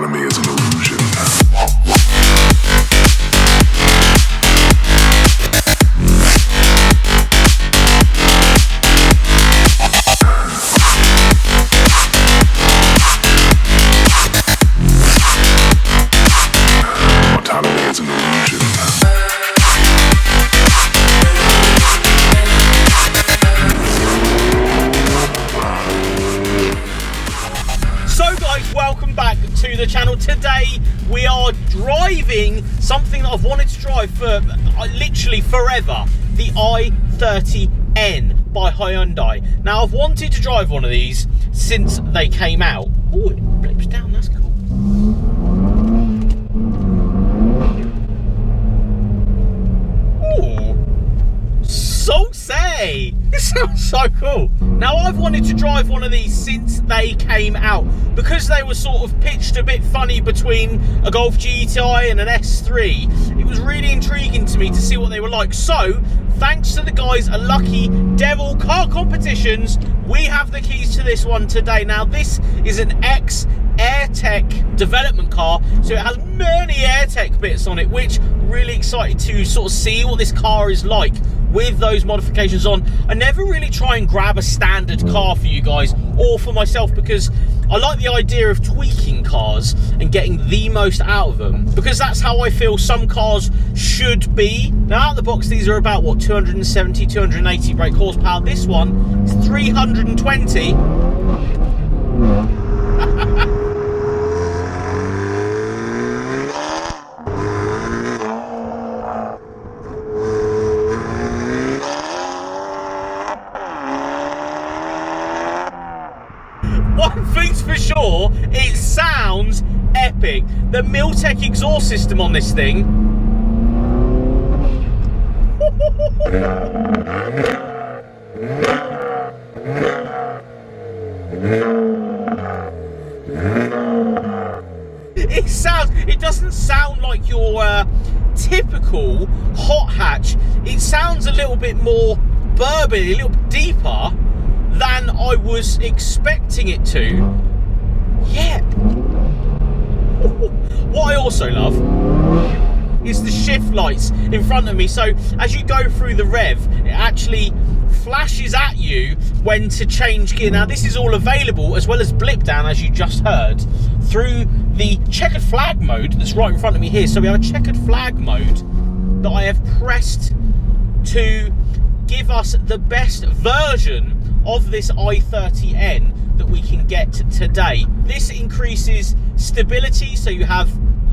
Autonomy is an illusion. Autonomy is an illusion. So guys, welcome back to the channel. Today we are driving something that I've wanted to drive for literally forever, the i30N by Hyundai. Now I've wanted to drive one of these since they came out. Oh, it blips down, that's cool. Saucy! This sounds so cool. Now I've wanted to drive one of these since they came out because they were sort of pitched a bit funny between a Golf GTI and an S3. It was really intriguing to me to see what they were like. So thanks to the guys at Lucky Devil Car Competitions, we have the keys to this one today. Now this is an ex-AirTech development car, so it has many AirTech bits on it, which I'm really excited to sort of see what this car is like with those modifications on. I never really try and grab a standard car for you guys or for myself because I like the idea of tweaking cars and getting the most out of them, because that's how I feel some cars should be. Now out of the box these are about what, 270, 280 brake horsepower. This one is 320. One thing's for sure, it sounds epic. The Miltech exhaust system on this thing. It doesn't sound like your typical hot hatch. It sounds a little bit more bourbony, a little bit deeper than I was expecting it to. Yeah. What I also love is the shift lights in front of me. So as you go through the rev, it actually flashes at you when to change gear. Now this is all available, as well as blip down, as you just heard, through the checkered flag mode that's right in front of me here. So we have a checkered flag mode that I have pressed to give us the best version of this i30N that we can get today. This increases stability, so you have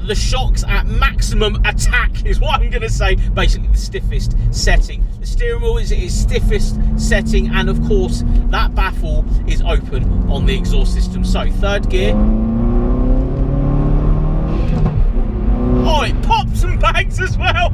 the shocks at maximum attack is what I'm going to say, basically the stiffest setting. The steering wheel is its stiffest setting, and of course that baffle is open on the exhaust system. So third gear. Oh, it pops and bangs as well.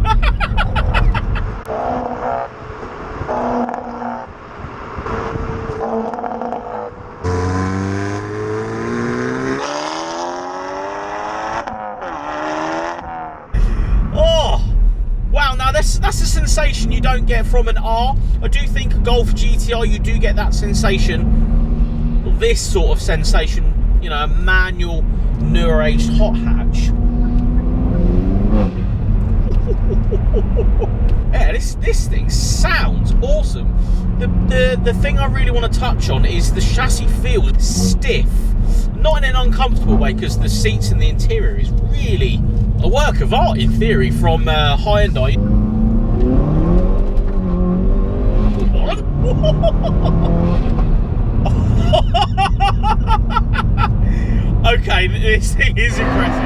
That's a sensation you don't get from an R. I do think a Golf GTI, you do get that sensation, or this sort of sensation, you know, a manual newer aged hot hatch. Yeah, this thing sounds awesome. The thing I really want to touch on is the chassis feels stiff, not in an uncomfortable way, because the seats and the interior is really a work of art in theory from Hyundai. Okay, this thing is impressive.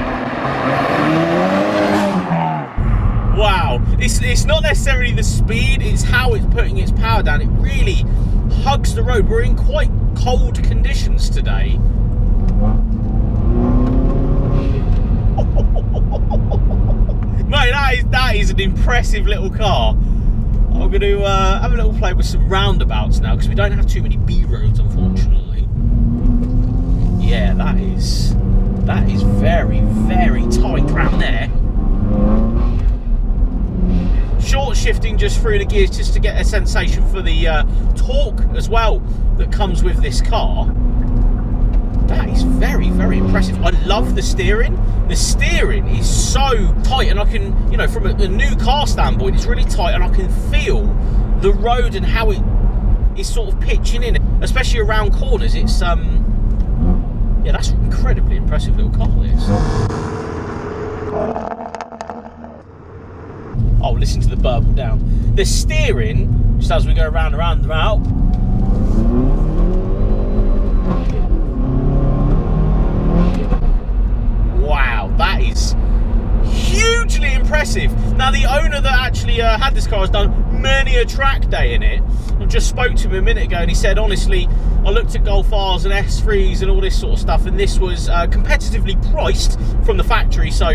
Wow, it's not necessarily the speed, it's how it's putting its power down. It really hugs the road. We're in quite cold conditions today. Mate, that is an impressive little car. I'm going to have a little play with some roundabouts now, because we don't have too many B roads, unfortunately. Yeah, that is very, very tight round there. Short shifting just through the gears, just to get a sensation for the torque as well that comes with this car. That is very, very impressive. I love the steering. The steering is so tight, and I can, you know, from a new car standpoint, it's really tight, and I can feel the road and how it is sort of pitching in, especially around corners. It's yeah, that's an incredibly impressive little car, this. Oh, listen to the burble down. The steering, just as we go round and round and round. Wow, that is hugely impressive. Now, the owner that actually had this car has done many a track day in it. I just spoke to him a minute ago, and he said, honestly, I looked at Golf R's and S3s and all this sort of stuff, and this was competitively priced from the factory. So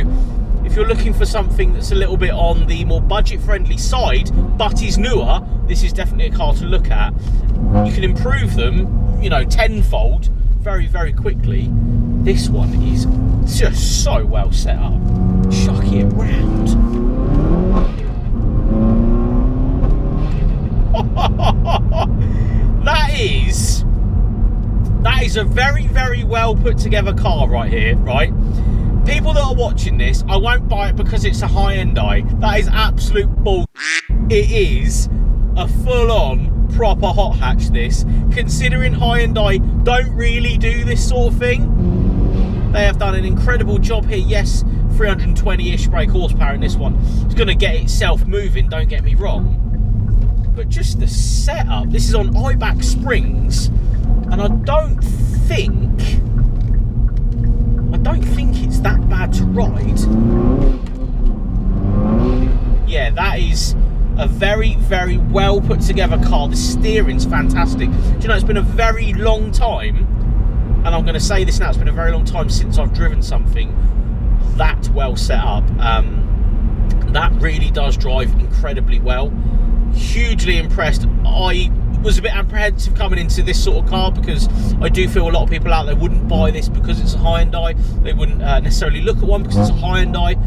if you're looking for something that's a little bit on the more budget-friendly side, but is newer, this is definitely a car to look at. You can improve them, you know, tenfold very, very quickly. This one is just so well set up. Chuck it round. That is a very, very well put together car right here, right? People that are watching this, I won't buy it because it's a high-end-i. That is absolute bull. It is a full-on proper hot hatch, this. Considering high-end-i don't really do this sort of thing, they have done an incredible job here. Yes, 320-ish brake horsepower in this one. It's going to get itself moving, don't get me wrong. But just the setup. This is on I-back springs, and I don't think it's that bad to ride. Yeah, that is a very, very well put together car. The steering's fantastic. Do you know, it's been a very long time, and I'm going to say this now, it's been a very long time since I've driven something that well set up. That really does drive incredibly well. Hugely impressed. I was a bit apprehensive coming into this sort of car because I do feel a lot of people out there wouldn't buy this because it's a high-end-i. They wouldn't necessarily look at one because it's a high-end-i.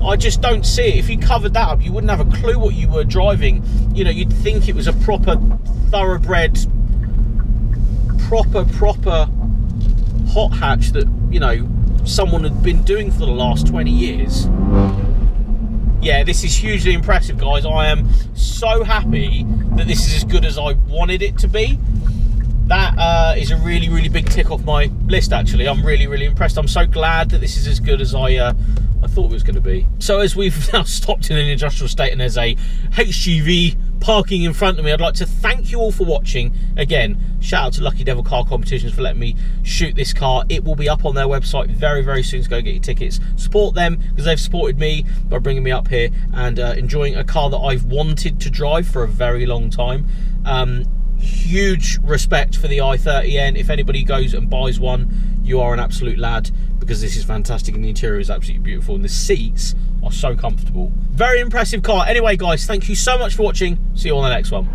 I just don't see it. If you covered that up, you wouldn't have a clue what you were driving. You know, you'd think it was a proper thoroughbred, proper hot hatch that, you know, someone had been doing for the last 20 years. Yeah, this is hugely impressive, guys. I am so happy that this is as good as I wanted it to be. That is a really, really big tick off my list, actually. I'm really, really impressed. I'm so glad that this is as good as I thought it was going to be. So as we've now stopped in an industrial estate and there's a HGV parking in front of me, I'd like to thank you all for watching. Again, shout out to Lucky Devil Car Competitions for letting me shoot this car. It will be up on their website very, very soon, so go get your tickets. Support them because they've supported me by bringing me up here and enjoying a car that I've wanted to drive for a very long time. Huge respect for the i30N. If anybody goes and buys one, you are an absolute lad, because this is fantastic and the interior is absolutely beautiful and the seats are so comfortable. Very impressive car. Anyway, guys, thank you so much for watching. See you on the next one.